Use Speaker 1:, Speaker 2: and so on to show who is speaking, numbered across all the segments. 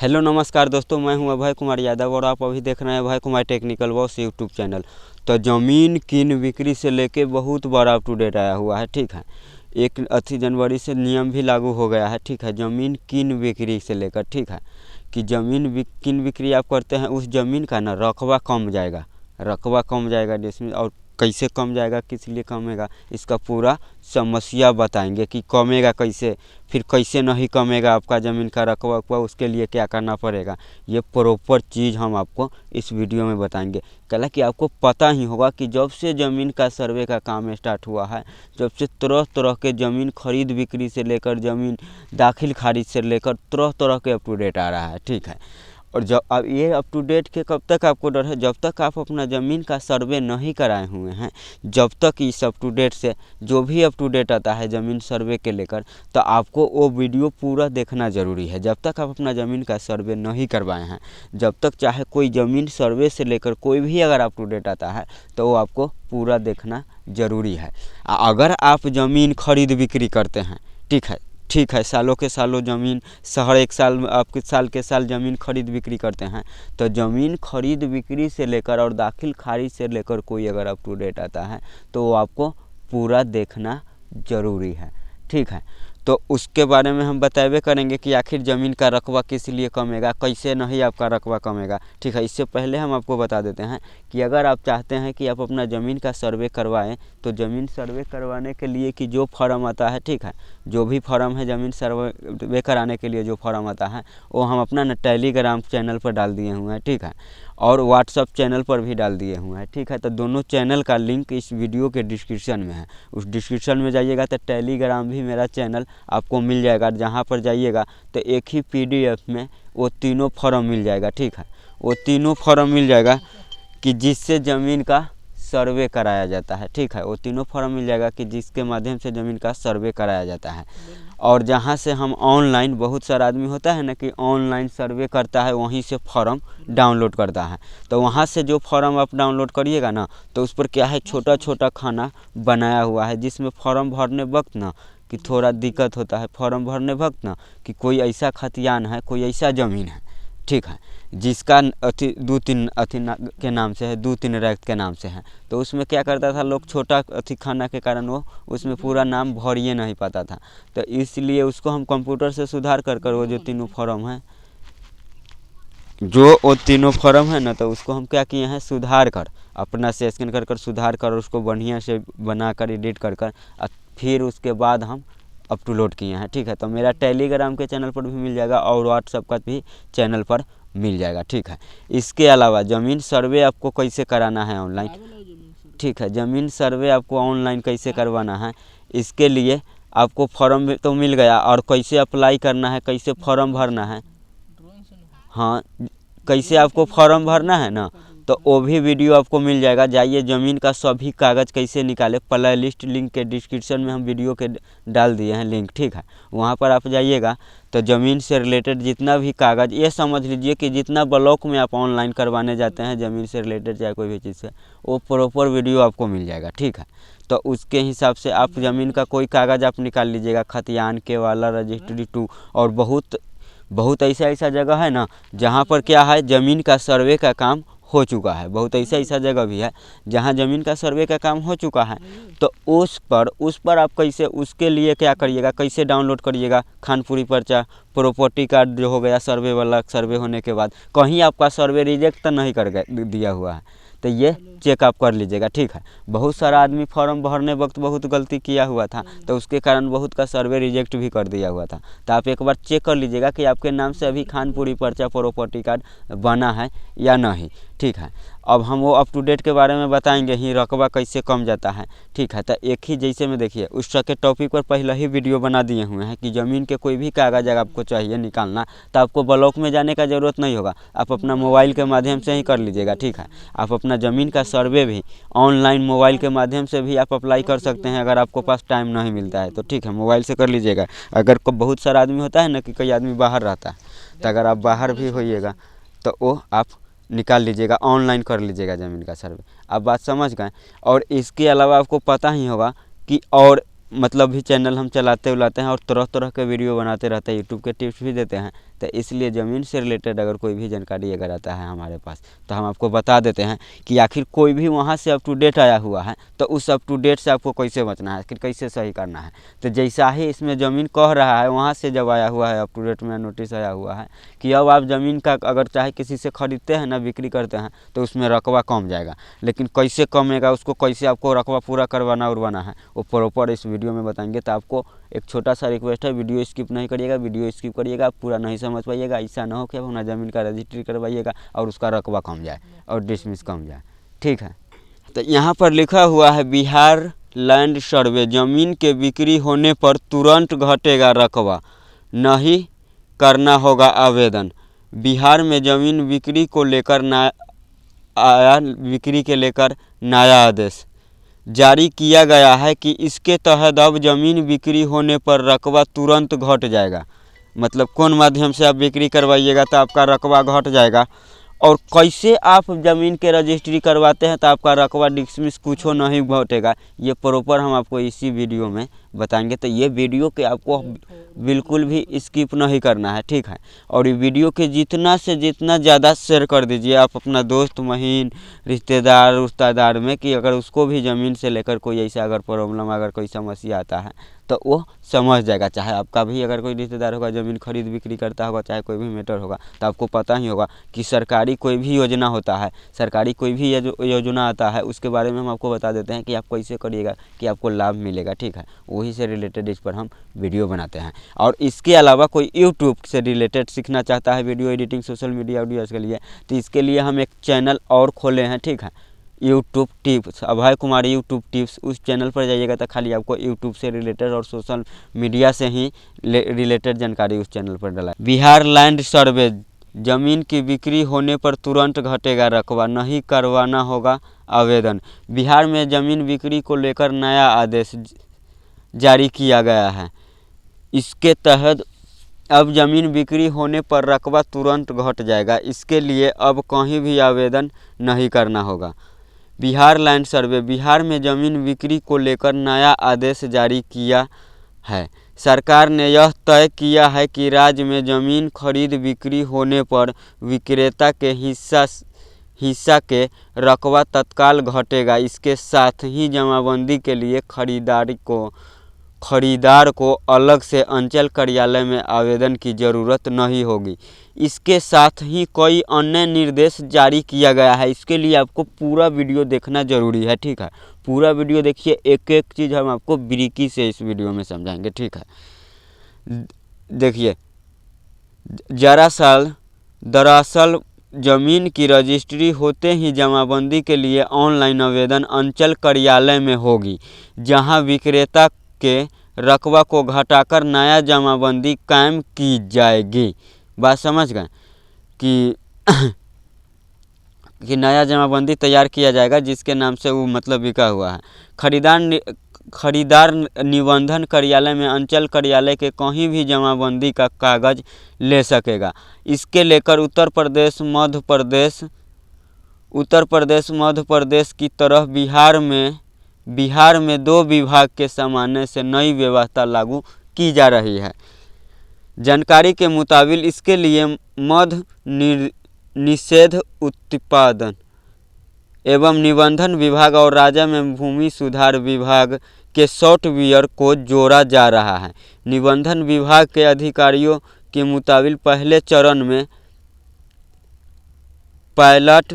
Speaker 1: Hello नमस्कार दोस्तों, मैं हूं अभय कुमार यादव और आप अभी देख रहे हैं Abhay Kumar technical boss YouTube channel. तो ज़मीन किन बिक्री से लेके बहुत बड़ा अप टू डेट आया हुआ है। ठीक है, 1 जनवरी से नियम भी लागू हो गया है। ठीक है, ज़मीन किन बिक्री से लेकर, ठीक है, कि किन बिक्री आप करते हैं उस ज़मीन का ना रकबा कम जाएगा। रकबा कम जाएगा जिसमें, और कैसे कम जाएगा, किस लिए कमेगा, इसका पूरा समस्या बताएंगे कि कमेगा कैसे, फिर कैसे नहीं कमेगा आपका ज़मीन का रकबा उकबा, उसके लिए क्या करना पड़ेगा। ये प्रॉपर चीज़ हम आपको इस वीडियो में बताएंगे। कल कि आपको पता ही होगा कि जब से ज़मीन का सर्वे का काम स्टार्ट हुआ है, जब से तरह तरह के ज़मीन खरीद बिक्री से लेकर ज़मीन दाखिल खारिज से लेकर तरह तरह के अप टू डेट आ रहा है। ठीक है, और जब अब ये अप टू डेट के कब तक आपको डर है, जब तक आप अपना ज़मीन का सर्वे नहीं कराए हुए हैं, जब तक इस अप टू डेट से जो भी अप टू डेट आता है ज़मीन सर्वे के लेकर, तो आपको वो वीडियो पूरा देखना ज़रूरी है। जब तक आप अपना ज़मीन का सर्वे नहीं करवाए हैं, जब तक चाहे कोई ज़मीन सर्वे से लेकर कोई भी अगर अप टू डेट आता है तो वो आपको पूरा देखना ज़रूरी है। अगर आप ज़मीन खरीद बिक्री करते हैं, ठीक है, सालों के सालों ज़मीन, हर एक साल आपके साल के साल ज़मीन खरीद बिक्री करते हैं, तो ज़मीन खरीद बिक्री से लेकर और दाखिल खारिज से लेकर कोई अगर अप टू डेट आता है तो वो आपको पूरा देखना ज़रूरी है। ठीक है, तो उसके बारे में हम बताएबे करेंगे कि आखिर ज़मीन का रकबा किस लिए कमेगा, कैसे नहीं आपका रकबा कमेगा। ठीक है, इससे पहले हम आपको बता देते हैं कि अगर आप चाहते हैं कि आप अपना ज़मीन का सर्वे करवाएं, तो ज़मीन सर्वे करवाने के लिए कि जो फॉर्म आता है, ठीक है, जो भी फॉर्म है ज़मीन सर्वे कराने के लिए जो फॉर्म आता है, वो हम अपना न टेलीग्राम चैनल पर डाल दिए हुए हैं। ठीक है, और व्हाट्सअप चैनल पर भी डाल दिए हुए हैं। ठीक है, तो दोनों चैनल का लिंक इस वीडियो के डिस्क्रिप्शन में है। उस डिस्क्रिप्शन में जाइएगा तो टेलीग्राम भी मेरा चैनल आपको मिल जाएगा। जहाँ पर जाइएगा तो एक ही PDF में वो तीनों फॉर्म मिल जाएगा। ठीक है, वो तीनों फॉर्म मिल जाएगा कि जिससे ज़मीन का सर्वे कराया जाता है। ठीक है, वो तीनों फॉर्म मिल जाएगा कि जिसके माध्यम से ज़मीन का सर्वे कराया जाता है। और जहाँ से हम ऑनलाइन, बहुत सारा आदमी होता है ना कि ऑनलाइन सर्वे करता है, वहीं से फॉर्म डाउनलोड करता है। तो वहाँ से जो फॉर्म आप डाउनलोड करिएगा ना, तो उस पर क्या है, छोटा छोटा खाना बनाया हुआ है, जिसमें फॉर्म भरने वक्त ना कि थोड़ा दिक्कत होता है फॉर्म भरने वक्त ना, कि कोई ऐसा खतियान है, कोई ऐसा ज़मीन है, ठीक है, जिसका अति 2-3 के नाम से है, 2-3 रैक के नाम से है। तो उसमें क्या करता था लोग, छोटा अति खाना के कारण वो उसमें पूरा नाम भर ही नहीं पाता था। तो इसलिए उसको हम कंप्यूटर से सुधार कर कर वो जो तीनों फॉर्म है, जो वो तीनों फॉर्म है ना, तो उसको हम क्या किए हैं, सुधार कर अपना से स्कैन कर कर सुधार कर उसको बढ़िया से बना कर एडिट कर कर फिर उसके बाद हम अपलोड किए हैं। ठीक है, तो मेरा टेलीग्राम के चैनल पर भी मिल जाएगा और व्हाट्सअप का भी चैनल पर मिल जाएगा। ठीक है, इसके अलावा ज़मीन सर्वे आपको कैसे कराना है ऑनलाइन, ठीक है, ज़मीन सर्वे आपको ऑनलाइन कैसे करवाना है, इसके लिए आपको फॉर्म तो मिल गया, और कैसे अप्लाई करना है, कैसे फॉर्म भरना है, हाँ, कैसे आपको फॉर्म भरना है ना, तो वो भी वीडियो आपको मिल जाएगा। जाइए, ज़मीन का सभी कागज़ कैसे निकाले, प्ले लिस्ट लिंक के डिस्क्रिप्शन में हम वीडियो के डाल दिए हैं लिंक। ठीक है, वहाँ पर आप जाइएगा तो ज़मीन से रिलेटेड जितना भी कागज़, ये समझ लीजिए कि जितना ब्लॉक में आप ऑनलाइन करवाने जाते हैं ज़मीन से रिलेटेड चाहे कोई भी चीज़ से, वो प्रॉपर वीडियो आपको मिल जाएगा। ठीक है, तो उसके हिसाब से आप ज़मीन का कोई कागज़ आप निकाल लीजिएगा, खतियान के वाला, रजिस्ट्री 2, और बहुत बहुत ऐसा ऐसा जगह है ना जहाँ पर क्या है, ज़मीन का सर्वे का काम हो चुका है। बहुत ऐसा ऐसा जगह भी है जहाँ ज़मीन का सर्वे का काम हो चुका है। तो उस पर आप कैसे, उसके लिए क्या करिएगा, कैसे डाउनलोड करिएगा, खानपुरी पर्चा, प्रॉपर्टी कार्ड जो हो गया सर्वे वाला, सर्वे होने के बाद कहीं आपका सर्वे रिजेक्ट तो नहीं कर दिया हुआ है, तो ये चेक आप कर लीजिएगा। ठीक है, बहुत सारा आदमी फॉर्म भरने वक्त बहुत गलती किया हुआ था, तो उसके कारण बहुत का सर्वे रिजेक्ट भी कर दिया हुआ था। तो आप एक बार चेक कर लीजिएगा कि आपके नाम से अभी खानपुरी पर्चा प्रॉपर्टी कार्ड बना है या नहीं। ठीक है, अब हम वो अप टू डेट के बारे में बताएंगे ही, रकबा कैसे कम जाता है। ठीक है, तो एक ही जैसे में देखिए, उस के टॉपिक पर पहले ही वीडियो बना दिए हुए हैं कि ज़मीन के कोई भी कागज़ अगर आपको चाहिए निकालना, तो आपको ब्लॉक में जाने का ज़रूरत नहीं होगा, आप अपना मोबाइल के माध्यम से ही कर लीजिएगा। ठीक है, आप अपना ज़मीन का सर्वे भी ऑनलाइन मोबाइल के माध्यम से भी आप अप्लाई कर सकते हैं, अगर आपको पास टाइम नहीं मिलता है तो। ठीक है, मोबाइल से कर लीजिएगा। अगर बहुत सारा आदमी होता है ना कि कई आदमी बाहर रहता है, तो अगर आप बाहर भी होइएगा तो वो आप निकाल लीजिएगा, ऑनलाइन कर लीजिएगा ज़मीन का सर्वे। आप बात समझ गए। और इसके अलावा आपको पता ही होगा कि और मतलब भी चैनल हम चलाते उलाते हैं और तरह तरह के वीडियो बनाते रहते हैं, यूट्यूब के टिप्स भी देते हैं। तो इसलिए ज़मीन से रिलेटेड अगर कोई भी जानकारी अगर आता है हमारे पास तो हम आपको बता देते हैं कि आखिर कोई भी वहाँ से अप टू डेट आया हुआ है तो उस अप टू डेट से आपको कैसे बचना है, आखिर कैसे सही करना है। तो जैसा ही इसमें ज़मीन कह रहा है वहाँ से जब आया हुआ है अप टू डेट में नोटिस आया हुआ है कि अब आप ज़मीन का अगर चाहे किसी से ख़रीदते हैं ना बिक्री करते हैं तो उसमें रकबा कम जाएगा। लेकिन कैसे कमेगा, उसको कैसे आपको रकबा पूरा करवाना उड़वाना है वो प्रॉपर इस वीडियो में बताएंगे। तो आपको एक छोटा सा रिक्वेस्ट है, वीडियो स्किप नहीं करिएगा। वीडियो स्किप करिएगा आप पूरा नहीं समझ पाइएगा, ऐसा ना हो कि आप अपना ज़मीन का रजिस्ट्री करवाइएगा और उसका रकबा कम जाए और डिसमिस कम जाए, ठीक है। तो यहाँ पर लिखा हुआ है बिहार लैंड सर्वे, ज़मीन के बिक्री होने पर तुरंत घटेगा रकबा, नहीं करना होगा आवेदन। बिहार में ज़मीन बिक्री को लेकर नया आदेश जारी किया गया है कि इसके तहत अब ज़मीन बिक्री होने पर रकबा तुरंत घट जाएगा। मतलब कौन माध्यम से आप बिक्री करवाइएगा तो आपका रकबा घट जाएगा। और कैसे आप ज़मीन के रजिस्ट्री करवाते हैं तो आपका रकबा डिसमिस कुछ नहीं घटेगा, ये प्रॉपर हम आपको इसी वीडियो में बताएंगे। तो ये वीडियो के आपको बिल्कुल भी स्किप नहीं करना है, ठीक है। और ये वीडियो के जितना से जितना ज़्यादा शेयर कर दीजिए आप अपना दोस्त महीन रिश्तेदार उस्तादार में, कि अगर उसको भी ज़मीन से लेकर कोई ऐसा अगर प्रॉब्लम अगर कोई समस्या आता है तो वो समझ जाएगा। चाहे आपका भी अगर कोई रिश्तेदार होगा ज़मीन खरीद बिक्री करता होगा, चाहे कोई भी मैटर होगा, तो आपको पता ही होगा कि सरकारी कोई भी योजना होता है, सरकारी कोई भी योजना आता है उसके बारे में हम आपको बता देते हैं कि आप कैसे करिएगा कि आपको लाभ मिलेगा, ठीक है। वही से रिलेटेड इस पर हम वीडियो बनाते हैं। और इसके अलावा कोई यूट्यूब से रिलेटेड सीखना चाहता है video editing social media videos के लिए, तो इसके लिए हम एक चैनल और खोले हैं, ठीक है, YouTube tips, Abhay Kumar YouTube tips. उस चैनल पर जाइएगा तो खाली आपको यूट्यूब से रिलेटेड और सोशल मीडिया से ही रिलेटेड जानकारी उस चैनल पर डाला। बिहार लैंड सर्वे, ज़मीन की बिक्री होने पर तुरंत घटेगा रकबा, नहीं करवाना होगा आवेदन। बिहार में ज़मीन बिक्री को लेकर नया आदेश जारी किया गया है। इसके तहत अब ज़मीन बिक्री होने पर रकबा तुरंत घट जाएगा। इसके लिए अब कहीं भी आवेदन नहीं करना होगा। बिहार लैंड सर्वे, बिहार में ज़मीन बिक्री को लेकर नया आदेश जारी किया है। सरकार ने यह तय किया है कि राज्य में ज़मीन खरीद बिक्री होने पर विक्रेता के हिस्सा के रकबा तत्काल घटेगा। इसके साथ ही जमाबंदी के लिए खरीदार को अलग से अंचल कार्यालय में आवेदन की ज़रूरत नहीं होगी। इसके साथ ही कई अन्य निर्देश जारी किया गया है। इसके लिए आपको पूरा वीडियो देखना ज़रूरी है, ठीक है। पूरा वीडियो देखिए, एक एक चीज़ हम आपको बारीकी से इस वीडियो में समझाएंगे, ठीक है। देखिए, दरअसल ज़मीन की रजिस्ट्री होते ही जमाबंदी के लिए ऑनलाइन आवेदन अंचल कार्यालय में होगी, जहां विक्रेता के रकबा को घटाकर नया जमाबंदी कायम की जाएगी। बात समझ गए कि नया जमाबंदी तैयार किया जाएगा जिसके नाम से वो मतलब बिका हुआ है। खरीदार निबंधन कार्यालय में अंचल कार्यालय के कहीं भी जमाबंदी का कागज ले सकेगा। इसके लेकर उत्तर प्रदेश मध्य प्रदेश की तरह बिहार में 2 विभाग के सामान्य से नई व्यवस्था लागू की जा रही है। जानकारी के मुताबिक इसके लिए मध निषेध उत्पादन एवं निबंधन विभाग और राज्य में भूमि सुधार विभाग के सॉफ्टवेयर को जोड़ा जा रहा है। निबंधन विभाग के अधिकारियों के मुताबिक पहले चरण में पायलट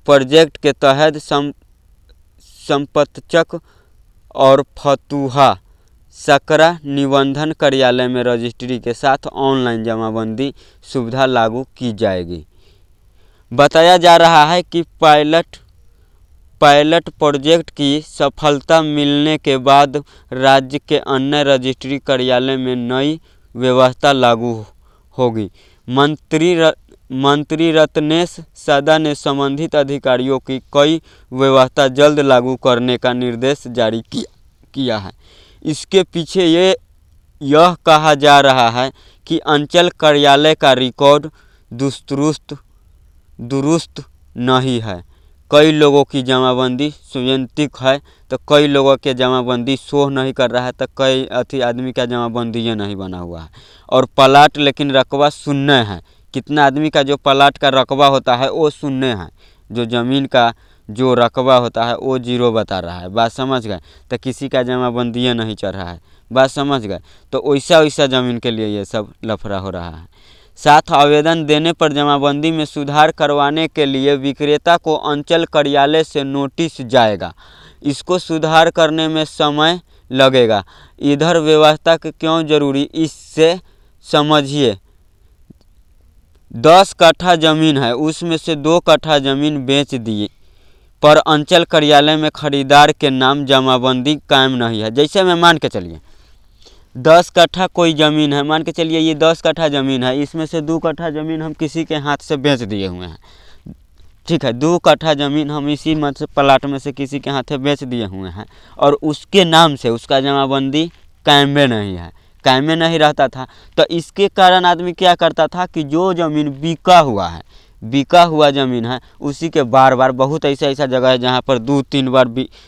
Speaker 1: प्रोजेक्ट के तहत संपतचक और फतुहा सकरा निबंधन कार्यालय में रजिस्ट्री के साथ ऑनलाइन जमाबंदी सुविधा लागू की जाएगी। बताया जा रहा है कि पायलट प्रोजेक्ट की सफलता मिलने के बाद राज्य के अन्य रजिस्ट्री कार्यालय में नई व्यवस्था लागू होगी। मंत्री रत्नेश सदा ने संबंधित अधिकारियों की कई व्यवस्था जल्द लागू करने का निर्देश जारी किया है। इसके पीछे यह कहा जा रहा है कि अंचल कार्यालय का रिकॉर्ड दुरुस्त नहीं है। कई लोगों की जमाबंदी सुयंतिक है तो कई लोगों के जमाबंदी शो नहीं कर रहा है, तो कई आदमी का जमाबंदी ये नहीं बना हुआ है। और प्लाट लेकिन रकबा शून्य है, कितना आदमी का जो प्लाट का रकबा होता है वो शून्य है, जो ज़मीन का जो रकबा होता है वो 0 बता रहा है। बात समझ गए? तो किसी का जमाबंदी नहीं चढ़ रहा है। बात समझ गए? तो वैसा वैसा ज़मीन के लिए ये सब लफड़ा हो रहा है। साथ आवेदन देने पर जमाबंदी में सुधार करवाने के लिए विक्रेता को अंचल कार्यालय से नोटिस जाएगा। इसको सुधार करने में समय लगेगा। इधर व्यवस्था क्यों जरूरी, इससे समझिए। 10 कट्ठा ज़मीन है, उसमें से 2 कट्ठा ज़मीन बेच दिए पर अंचल कार्यालय में खरीदार के नाम जमाबंदी कायम नहीं है। जैसे मैं मान के चलिए 10 कट्ठा कोई ज़मीन है, मान के चलिए ये 10 कट्ठा ज़मीन है, इसमें से 2 कट्ठा ज़मीन हम किसी के हाथ से बेच दिए हुए हैं। ठीक है, 2 कट्ठा ज़मीन हम इसी मत से प्लाट में से किसी के हाथ में बेच दिए हुए हैं और उसके नाम से उसका जमाबंदी कायम में नहीं है, कायम में नहीं रहता था। तो इसके कारण आदमी क्या करता था कि जो ज़मीन बिका हुआ ज़मीन है उसी के बार बार, बहुत ऐसा जगह है जहाँ पर 2-3 बार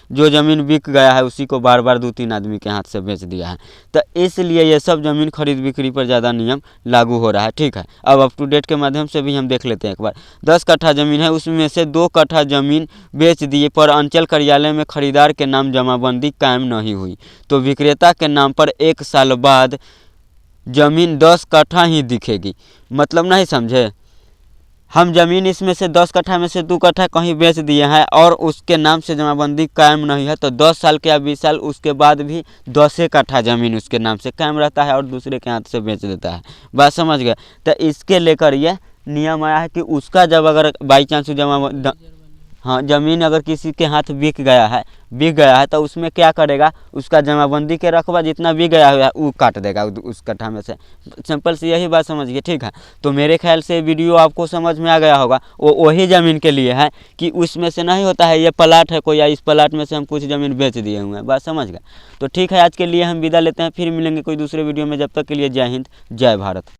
Speaker 1: जो ज़मीन बिक गया है उसी को बार बार 2-3 आदमी के हाथ से बेच दिया है। तो इसलिए ये सब ज़मीन खरीद बिक्री पर ज़्यादा नियम लागू हो रहा है। ठीक है, अब अप टू डेट के माध्यम से भी हम देख लेते हैं एक बार। 10 कट्ठा ज़मीन है, उसमें से 2 कट्ठा ज़मीन बेच दिए पर अंचल कार्यालय में खरीदार के नाम जमाबंदी कायम नहीं हुई, तो विक्रेता के नाम पर 1 साल बाद ज़मीन 10 कट्ठा ही दिखेगी। मतलब नहीं समझे? हम ज़मीन इसमें से 10 कट्ठा में से 2 कट्ठा कहीं बेच दिए हैं और उसके नाम से जमाबंदी कायम नहीं है, तो 10 साल के या 20 साल उसके बाद भी 10 कट्ठा ज़मीन उसके नाम से कायम रहता है और दूसरे के हाथ से बेच देता है। बात समझ गए? तो इसके लेकर ये नियम आया है कि उसका जब अगर बाई चांस हाँ, ज़मीन अगर किसी के हाथ बिक गया है तो उसमें क्या करेगा, उसका जमाबंदी के रकबा जितना बिक गया है वो काट देगा उस कट्ठा में से। सिंपल सी यही बात समझिए। ठीक है, तो मेरे ख्याल से वीडियो आपको समझ में आ गया होगा। वो वही ज़मीन के लिए है कि उसमें से नहीं होता है ये प्लाट है कोई, या इस प्लाट में से हम कुछ ज़मीन बेच दिए हुए हैं। बात समझ गए? तो ठीक है, आज के लिए हम विदा लेते हैं, फिर मिलेंगे कोई दूसरे वीडियो में। जब तक के लिए जय हिंद, जय भारत।